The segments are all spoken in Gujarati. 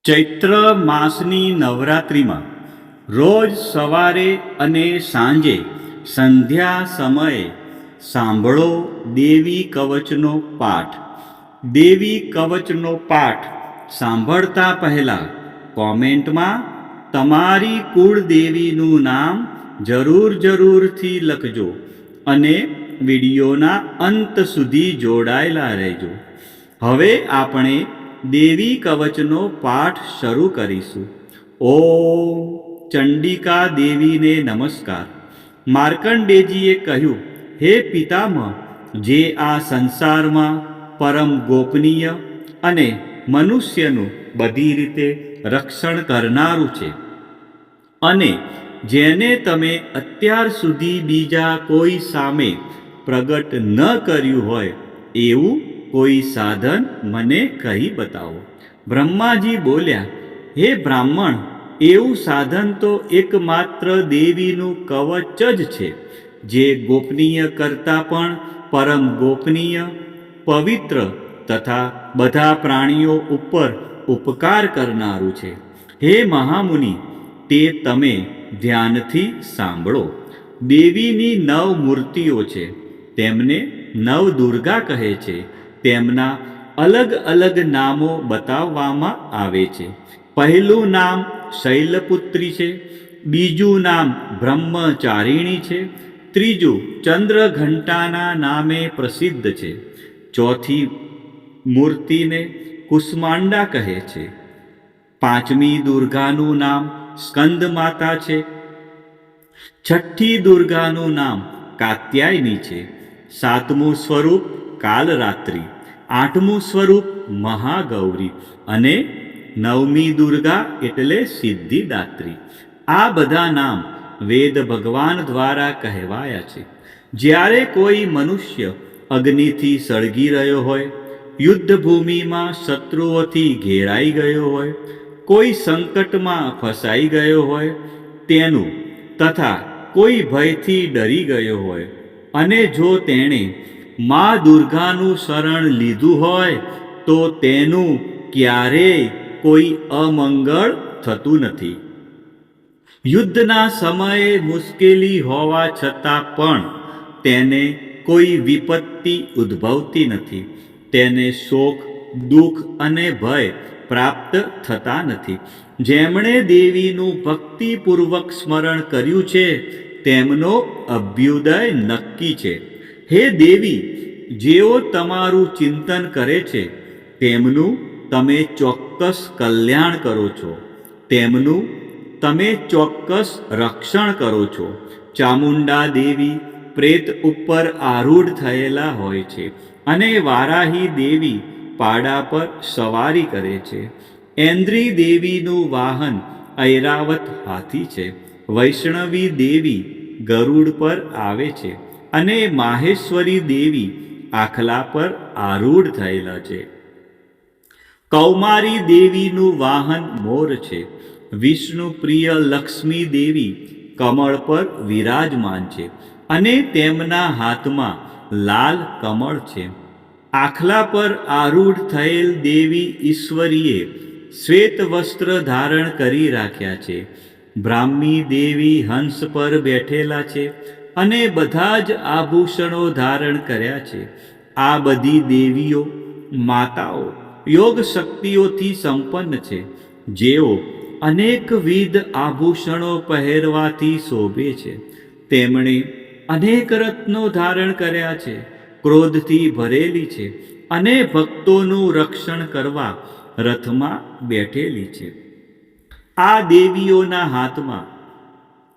ચૈત્ર માસની નવરાત્રિમાં રોજ સવારે અને સાંજે સંધ્યા સમયે સાંભળો દેવી કવચનો પાઠ. દેવી કવચનો પાઠ સાંભળતા પહેલાં કોમેન્ટમાં તમારી કુળદેવીનું નામ જરૂરથી લખજો અને વિડીયોના અંત સુધી જોડાયેલા રહેજો. હવે આપણે દેવી કવચનો પાઠ શરૂ કરીશું. ઓમ ચંડિકા દેવીને નમસ્કાર. માર્કંડેયજીએ કહ્યું, હે પિતામહ, જે આ સંસારમાં પરમ ગોપનીય અને મનુષ્યનું બધી રીતે રક્ષણ કરનારું છે અને જેને તમે અત્યાર સુધી બીજા કોઈ સામે પ્રગટ ન કર્યું હોય એવું કોઈ સાધન મને કહી બતાવો. બ્રહ્માજી બોલ્યા, હે બ્રાહ્મણ, એવું સાધન તો એકમાત્ર દેવીનું કવચ જ છે, જે ગોપનીય કરતાં પણ પરમ ગોપનીય, પવિત્ર તથા બધા પ્રાણીઓ ઉપર ઉપકાર કરનારું છે. હે મહામુનિ, તે તમે ધ્યાનથી સાંભળો. દેવીની 9 મૂર્તિઓ છે. તેમને નવદુર્ગા કહે છે. તેમના અલગ અલગ નામો બતાવવામાં આવે છે. પહેલું નામ શૈલપુત્રી છે, બીજું નામ બ્રહ્મચારિણી છે, ત્રીજું ચંદ્રઘંટાના નામે પ્રસિદ્ધ છે, ચોથી મૂર્તિને કુષ્માંડા કહે છે, પાંચમી દુર્ગાનું નામ સ્કંદમાતા છે, છઠ્ઠી દુર્ગાનું નામ કાત્યાયની છે, સાતમું સ્વરૂપ કાલરાત્રિ, આઠમું સ્વરૂપ મહાગૌરી અને નવમી દુર્ગા એટલે સિદ્ધિદાત્રી. આ બધા નામ વેદ ભગવાન દ્વારા કહેવાયા છે. જ્યારે કોઈ મનુષ્ય અગ્નિથી સળગી રહ્યો હોય, યુદ્ધભૂમિમાં શત્રુઓથી ઘેરાઈ ગયો હોય, કોઈ સંકટમાં ફસાઈ ગયો હોય તેનું તથા કોઈ ભયથી ડરી ગયો હોય અને જો તેણે મા દુર્ગાનું શરણ લીધું હોય તો તેનું ક્યારેય કોઈ અમંગળ થતું નથી. યુદ્ધના સમયે મુશ્કેલી હોવા છતાં પણ તેને કોઈ વિપત્તિ ઉદ્ભવતી નથી. તેને શોક, દુઃખ અને ભય પ્રાપ્ત થતા નથી. જેમણે દેવીનું ભક્તિપૂર્વક સ્મરણ કર્યું છે તેમનો અભ્યુદય નક્કી છે. હે દેવી, જેઓ તમારું ચિંતન કરે છે તેમનું તમે ચોક્કસ કલ્યાણ કરો છો, તેમનું તમે ચોક્કસ રક્ષણ કરો છો. ચામુંડા દેવી પ્રેત ઉપર આરૂઢ થયેલા હોય છે અને વારાહી દેવી પાડા પર સવારી કરે છે. ઐન્દ્રી દેવીનું વાહન ઐરાવત હાથી છે. વૈષ્ણવી દેવી ગરુડ પર આવે છે અને માહેશ્વરી દેવી આખલા પર આરૂઢ થયેલા છે. કૌમારી દેવીનું વાહન મોર છે. વિષ્ણુ પ્રિય લક્ષ્મી દેવી કમળ પર વિરાજમાન છે અને તેમના હાથમાં લાલ કમળ છે. આખલા પર આરૂઢ થયેલ દેવી ઈશ્વરીએ શ્વેત વસ્ત્ર ધારણ કરી રાખ્યા છે. બ્રાહ્મી દેવી હંસ પર બેઠેલા છે અને બધા જ આભૂષણો ધારણ કર્યા છે. આ બધી દેવીઓ માતાઓ યોગ શક્તિઓથી સંપન્ન છે, જેઓ અનેકવિધ આભૂષણો પહેરવાથી શોભે છે. તેમણે અનેક રત્નો ધારણ કર્યા છે, ક્રોધથી ભરેલી છે અને ભક્તોનું રક્ષણ કરવા રથમાં બેઠેલી છે. આ દેવીઓના હાથમાં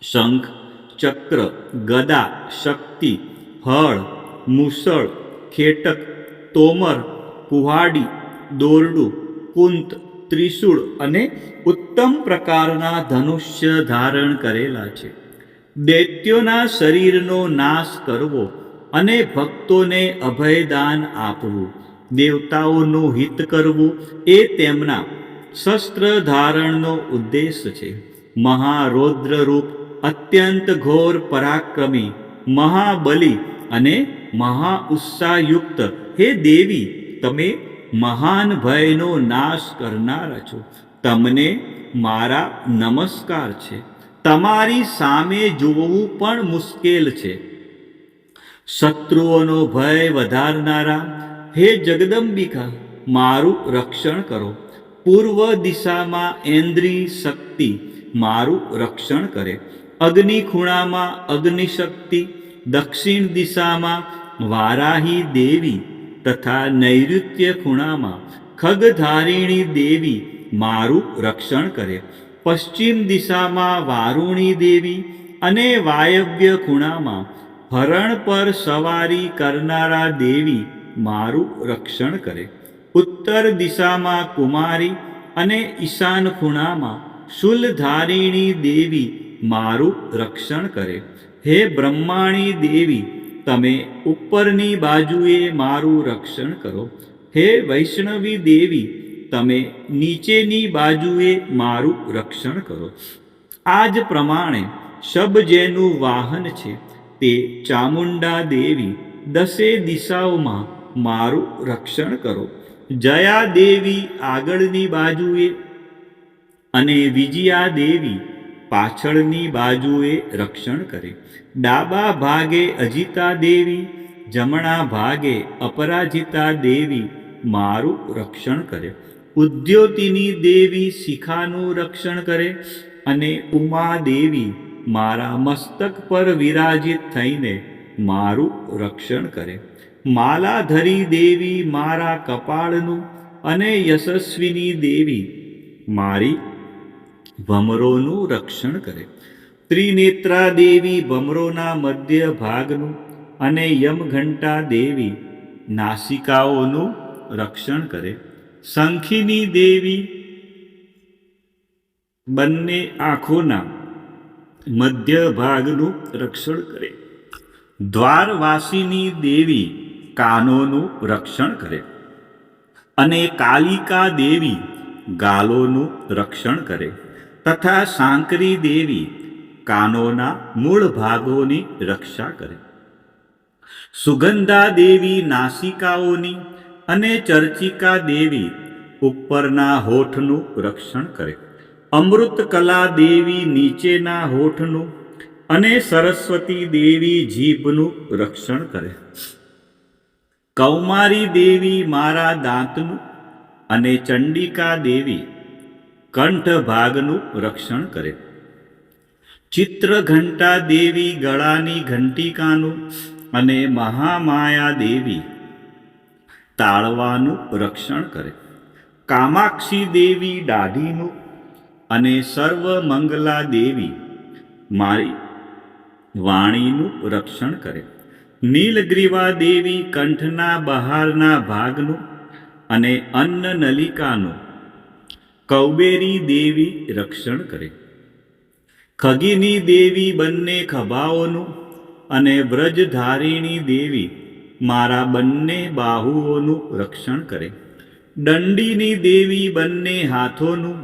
શંખ, ચક્ર, ગદા, શક્તિ, હળ, મૂસળ, ખેટક, તોમર, કુહાડી, દોરડું, કુંત, ત્રિશૂળ અને ઉત્તમ પ્રકારના ધનુષ્ય ધારણ કરેલા છે. દૈત્યોના શરીરનો નાશ કરવો અને ભક્તોને અભયદાન આપવું, દેવતાઓનું હિત કરવું એ તેમના શસ્ત્ર ધારણનો ઉદ્દેશ છે. મહારૌદ્ર રૂપ, અત્યંત ઘોર પરાક્રમી, મહાબલી અને મહા ઉત્સાહયુક્ત હે દેવી, તમે મહાન ભયનો નાશ કરનારા છો તમને મારા નમસ્કાર છે. તમારી સામે જોવું પણ મુશ્કેલ છે. શત્રુઓનો ભય વધારનારા હે જગદંબિકા, મારું રક્ષણ કરો. પૂર્વ દિશામાં ઐન્દ્રી શક્તિ મારું રક્ષણ કરે. અગ્નિ ખૂણામાં અગ્નિશક્તિ, દક્ષિણ દિશામાં વારાહી દેવી તથા નૈઋત્ય ખૂણામાં ખગધારિણી દેવી મારું રક્ષણ કરે. પશ્ચિમ દિશામાં વારુણી દેવી અને વાયવ્ય ખૂણામાં હરણ પર સવારી કરનારા દેવી મારું રક્ષણ કરે. ઉત્તર દિશામાં કુમારી અને ઈશાન ખૂણામાં શૂલધારિણી દેવી મારું રક્ષણ કરે. હે બ્રહ્માણી દેવી, તમે ઉપરની બાજુએ મારું રક્ષણ કરો. હે વૈષ્ણવી દેવી, તમે નીચેની બાજુએ મારું રક્ષણ કરો. આ જ પ્રમાણે શબ જેનું વાહન છે તે ચામુંડા દેવી દસે દિશાઓમાં મારું રક્ષણ કરો. જયા દેવી આગળની બાજુએ અને વિજયા દેવી પાછળની બાજુએ રક્ષણ કરે. ડાબા ભાગે અજિતા દેવી, જમણા ભાગે અપરાજિતા દેવી મારું રક્ષણ કરે. ઉદ્યોતિની દેવી શિખાનું રક્ષણ કરે અને ઉમા દેવી મારા મસ્તક પર વિરાજિત થઈને મારું રક્ષણ કરે. માલાધરી દેવી મારા કપાળનું અને યશસ્વિની દેવી મારી ભમરોનું રક્ષણ કરે. ત્રિનેત્રા દેવી ભમરોના મધ્ય ભાગનું અને યમઘંટા દેવી નાસિકાઓનું રક્ષણ કરે. શંખિની દેવી બંને આંખોના મધ્ય ભાગનું રક્ષણ કરે. દ્વારવાસીની દેવી કાનોનું રક્ષણ કરે અને કાલિકા દેવી ગાલોનું રક્ષણ કરે તથા સાંકરી દેવી કાનોના મૂળ ભાગોની રક્ષા કરે. સુગંધા દેવી નાસિકાઓની અને ચર્ચિકા દેવી ઉપરના હોઠનું રક્ષણ કરે. અમૃતકલા દેવી નીચેના હોઠનું અને સરસ્વતી દેવી જીભનું રક્ષણ કરે. કૌમારી દેવી મારા દાંતનું અને ચંડિકા દેવી કંઠ ભાગનું રક્ષણ કરે. ચિત્રઘંટા દેવી ગળાની ઘંટિકાનું અને મહામાયા દેવી તાળવાનું રક્ષણ કરે. કામાક્ષી દેવી દાઢીનું અને સર્વમંગલા દેવી મારી વાણીનું રક્ષણ કરે. નીલગ્રીવા દેવી કંઠના બહારના ભાગનું અને અન્ન નલિકાનું કૌબેરી દેવી રક્ષણ કરે. ખગીની દેવી બંને ખભાઓનું અને વ્રજધારિણી દેવી મારા બંને બાહુઓનું રક્ષણ કરે. દંડીની દેવી બંને હાથોનું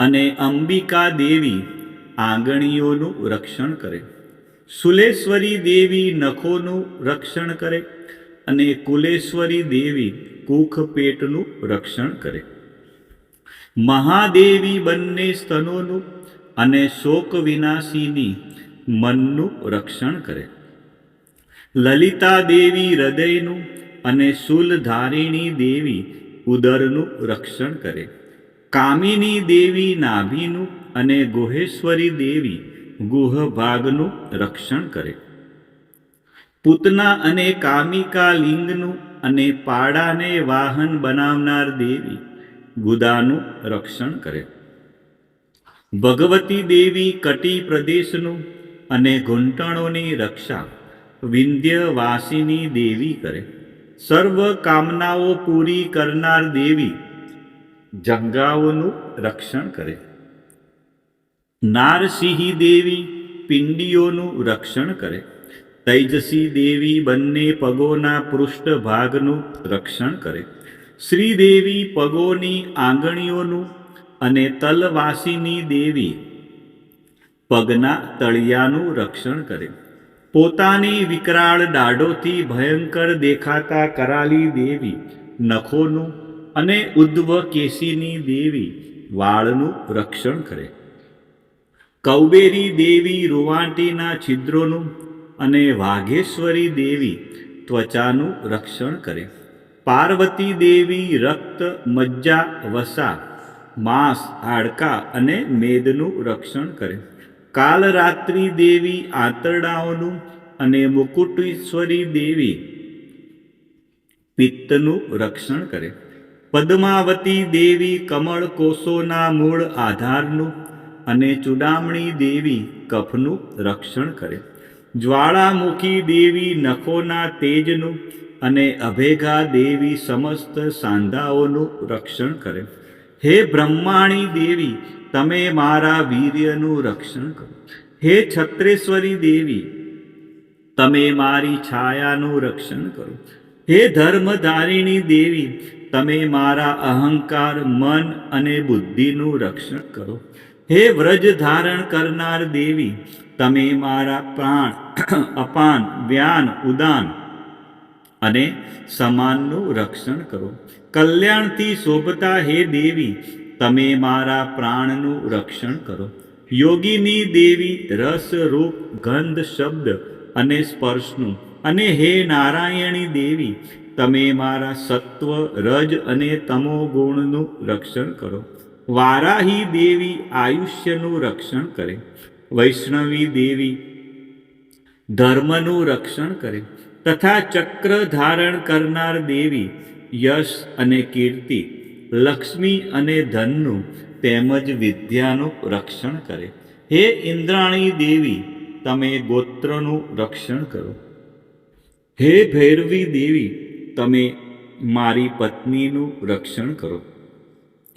અને અંબિકા દેવી આંગળીઓનું રક્ષણ કરે. શુલેશ્વરી દેવી નખોનું રક્ષણ કરે અને કુલેશ્વરી દેવી કુખ પેટનું રક્ષણ કરે. મહાદેવી બંને સ્તનોનું અને શોક વિનાશીની મનનું રક્ષણ કરે. લલિતા દેવી હૃદયનું અને શૂલધારિણી દેવી ઉદરનું રક્ષણ કરે. કામિની દેવી નાભીનું અને ગુહેશ્વરી દેવી ગુહ ભાગનું રક્ષણ કરે. પૂતના અને કામિકા લિંગનું અને પાડાને વાહન બનાવનાર દેવી ગુદાનું રક્ષણ કરે. ભગવતી દેવી કટી પ્રદેશનું અને ઘૂંટણોની રક્ષા વિંધ્યવાસિની દેવી કરે. સર્વ કામનાઓ પૂરી કરનાર દેવી જંગાઓનું રક્ષણ કરે. નારસિંહી દેવી પિંડીઓનું રક્ષણ કરે. તૈજસી દેવી બંને પગોના પૃષ્ઠ ભાગનું રક્ષણ કરે. શ્રીદેવી પગોની આંગળીઓનું અને તલવાસીની દેવી પગના તળિયાનું રક્ષણ કરે. પોતાની વિકરાળ દાઢોથી ભયંકર દેખાતા કરાલી દેવી નખોનું અને ઉદ્ધવ કેશીની દેવી વાળનું રક્ષણ કરે. કૌબેરી દેવી રૂવાંટીના છિદ્રોનું અને વાઘેશ્વરી દેવી ત્વચાનું રક્ષણ કરે. પાર્વતી દેવી રક્ત, મજ્જા, વસા, માંસ, હાડકાં અને મેદનું રક્ષણ કરે. કાલરાત્રિ દેવી આંતરડાઓનું અને મુકુટેશ્વરી દેવી પિત્તનું રક્ષણ કરે. પદ્માવતી દેવી કમળ કોષોના મૂળ આધારનું અને ચૂડામણી દેવી કફનું રક્ષણ કરે. જ્વાળામુખી દેવી નખોના તેજનું અને અભેગા દેવી સમસ્ત સાંધાઓનું રક્ષણ કરે. હે બ્રહ્માણી દેવી, તમે મારા વીર્યનું રક્ષણ કરો. હે છત્રેશ્વરી દેવી, તમે મારી છાયાનું રક્ષણ કરો. હે ધર્મધારિણી દેવી, તમે મારા અહંકાર, મન અને બુદ્ધિનું રક્ષણ કરો. હે વ્રજ ધારણ કરનાર દેવી, તમે મારા પ્રાણ, અપાન, વ્યાન, ઉદાન અને સમાનનું રક્ષણ કરો. કલ્યાણથી શોભતા હે દેવી, તમે મારા પ્રાણનું રક્ષણ કરો. યોગીની દેવી રસ, રૂપ, ગંધ, શબ્દ અને સ્પર્શનું, અને હે નારાયણી દેવી, તમે મારા સત્વ, રજ અને તમો ગુણનું રક્ષણ કરો. વારાહી દેવી આયુષ્યનું રક્ષણ કરે. વૈષ્ણવી દેવી ધર્મનું રક્ષણ કરે. તથા ચક્ર ધારણ કરનાર દેવી યશ અને કીર્તિ, લક્ષ્મી અને ધનનું તેમજ વિદ્યાનું રક્ષણ કરે. હે ઇન્દ્રાણી દેવી, તમે ગોત્રનું રક્ષણ કરો. હે ભૈરવી દેવી, તમે મારી પત્નીનું રક્ષણ કરો.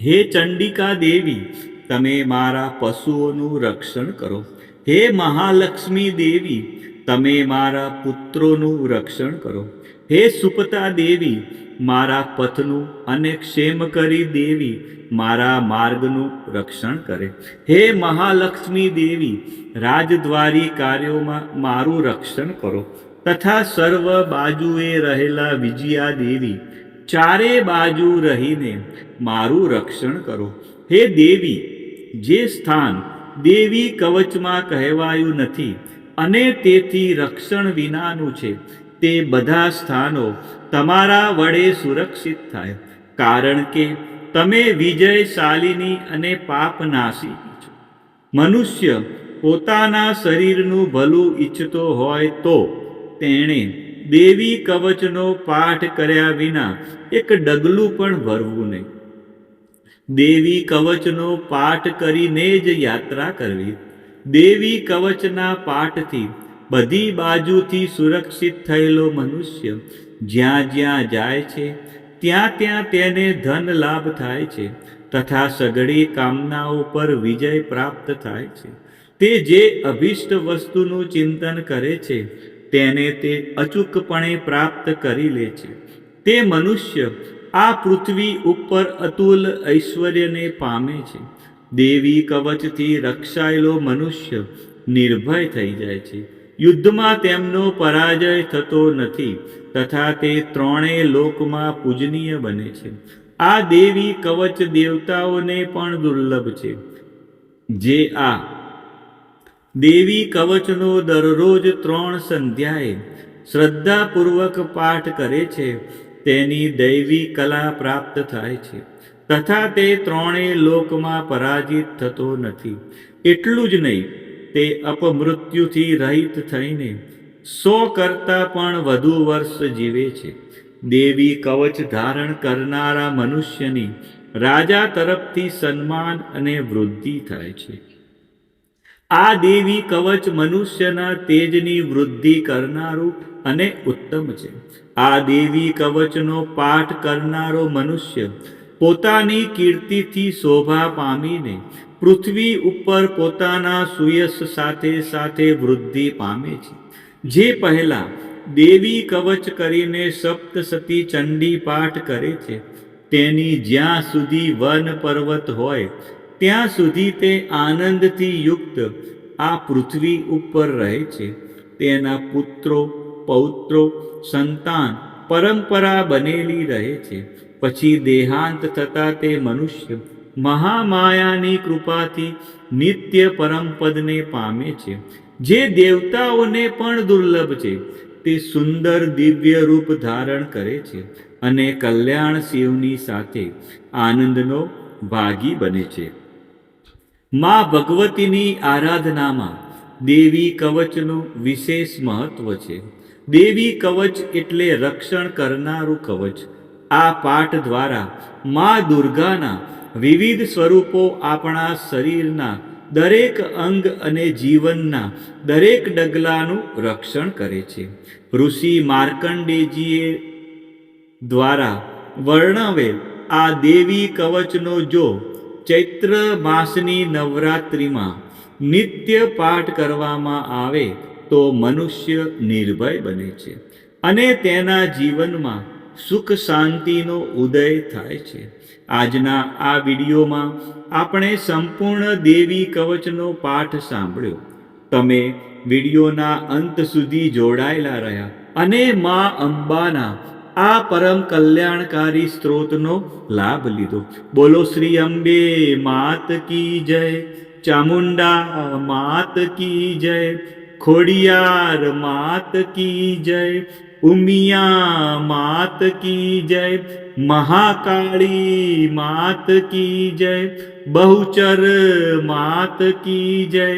હે ચંડિકા દેવી, તમે મારા પશુઓનું રક્ષણ કરો. હે મહાલક્ષ્મી દેવી, તમે મારા પુત્રોનું રક્ષણ કરો. હે સુપતા દેવી, મારા પથનું, અને ક્ષેમકરી દેવી, મારા માર્ગનું રક્ષણ કરે. હે મહાલક્ષ્મી દેવી, રાજદ્વારી કાર્યોમાં મારું રક્ષણ કરો. તથા સર્વ બાજુએ રહેલા વિજયા દેવી, ચારે બાજુ રહીને મારું રક્ષણ કરો. હે દેવી, જે સ્થાન દેવી કવચમાં કહેવાયું નથી અને તેથી રક્ષણ વિનાનું છે, તે બધા સ્થાનો તમારા વડે સુરક્ષિત થાય, કારણ કે તમે વિજયશાલિની અને પાપનાશી છો. મનુષ્ય પોતાના શરીરનું ભલું ઈચ્છતો હોય તો તેણે દેવી કવચનો પાઠ કર્યા વિના એક ડગલું પણ ભરવું નહીં. દેવી કવચનો પાઠ કરીને જ યાત્રા કરવી. દેવી કવચના પાઠથી બધી બાજુથી સુરક્ષિત થયેલો મનુષ્ય જ્યાં જ્યાં જાય છે ત્યાં ત્યાં તેને ધન લાભ થાય છે તથા સઘળી કામનાઓ પર વિજય પ્રાપ્ત થાય છે. તે જે અભિષ્ટ વસ્તુનું ચિંતન કરે છે તેને તે અચૂકપણે પ્રાપ્ત કરી લે છે. તે મનુષ્ય આ પૃથ્વી ઉપર અતુલ ઐશ્વર્યને પામે છે. દેવી કવચથી રક્ષાયેલો મનુષ્ય નિર્ભય થઈ જાય છે. યુદ્ધમાં તેમનો પરાજય થતો નથી તથા તે ત્રણેય લોકમાં પૂજનીય બને છે. આ દેવી કવચ દેવતાઓને પણ દુર્લભ છે. જે આ દેવી કવચનો દરરોજ 3 સંધ્યાએ શ્રદ્ધાપૂર્વક પાઠ કરે છે તેની દૈવી કલા પ્રાપ્ત થાય છે તથા તે ત્રણેય લોકમાં પરાજિત થતો નથી. એટલું જ નહીં, તે અપમૃત્યુથી રહિત થઈને 100 કરતાં પણ વધુ વર્ષ જીવે છે. દેવી કવચ ધારણ કરનારા મનુષ્યની રાજા તરફથી સન્માન અને વૃદ્ધિ થાય છે. આ દેવી કવચ મનુષ્યના તેજની વૃદ્ધિ કરનારું અને ઉત્તમ છે. આ દેવી કવચનો પાઠ કરનારો મનુષ્ય પોતાની કીર્તિથી શોભા પામીને પૃથ્વી ઉપર પોતાના સુયશ સાથે સાથે વૃદ્ધિ પામે છે. જે પહેલા દેવી કવચ કરીને સપ્તસતી ચંડી પાઠ કરે છે તેની જ્યાં સુધી વન પર્વત હોય ત્યાં સુધી તે આનંદથી યુક્ત આ પૃથ્વી ઉપર રહે છે. તેના પુત્રો, પૌત્રો, સંતાન પરંપરા બનેલી રહે છે. પછી દેહાંત થતાં તે મનુષ્ય મહામાયાની કૃપાથી નિત્ય પરમપદને પામે છે, જે દેવતાઓને પણ દુર્લભ છે. તે સુંદર દિવ્ય રૂપ ધારણ કરે છે અને કલ્યાણ શિવની સાથે આનંદનો ભાગી બને છે. મા ભગવતીની આરાધનામાં દેવી કવચનું વિશેષ મહત્વ છે. દેવી કવચ એટલે રક્ષણ કરનારું કવચ. આ પાઠ દ્વારા મા દુર્ગાના વિવિધ સ્વરૂપો આપણા શરીરના દરેક અંગ અને જીવનના દરેક ડગલાનું રક્ષણ કરે છે. ઋષિ માર્કંડેયજીએ દ્વારા વર્ણવેલ આ દેવી કવચનો જો ચૈત્ર માસની નવરાત્રિમાં નિત્ય પાઠ કરવામાં આવે તો મનુષ્ય નિર્ભય બને છે અને તેના જીવનમાં સુખ શાંતિનો ઉદય થાય છે. આજના આ વિડીયોમાં આપણે સંપૂર્ણ દેવી કવચનો પાઠ સાંભળ્યો. તમે વિડીયોના અંત સુધી જોડાયેલા રહ્યા અને મા અંબાના આ પરમ કલ્યાણકારી સ્ત્રોતનો લાભ લીધો. બોલો શ્રી અંબે માત કી જય, ચામુંડા માત કી જય, ખોડિયાર માત કી જય, ઉમિયા માત કી જય, મહાકાળી માત કી જય, બહુચર માત કી જય,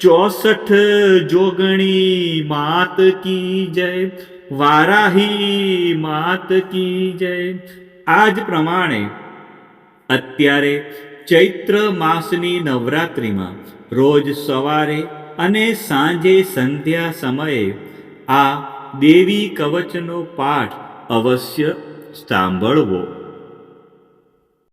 64 જોગણી માત કી જય, વારાહી માત કી જય. આ જ પ્રમાણે અત્યારે ચૈત્ર માસની નવરાત્રિમાં રોજ સવારે અને સાંજે સંધ્યા સમયે આ દેવી કવચનો પાઠ અવશ્ય સાંભળવો.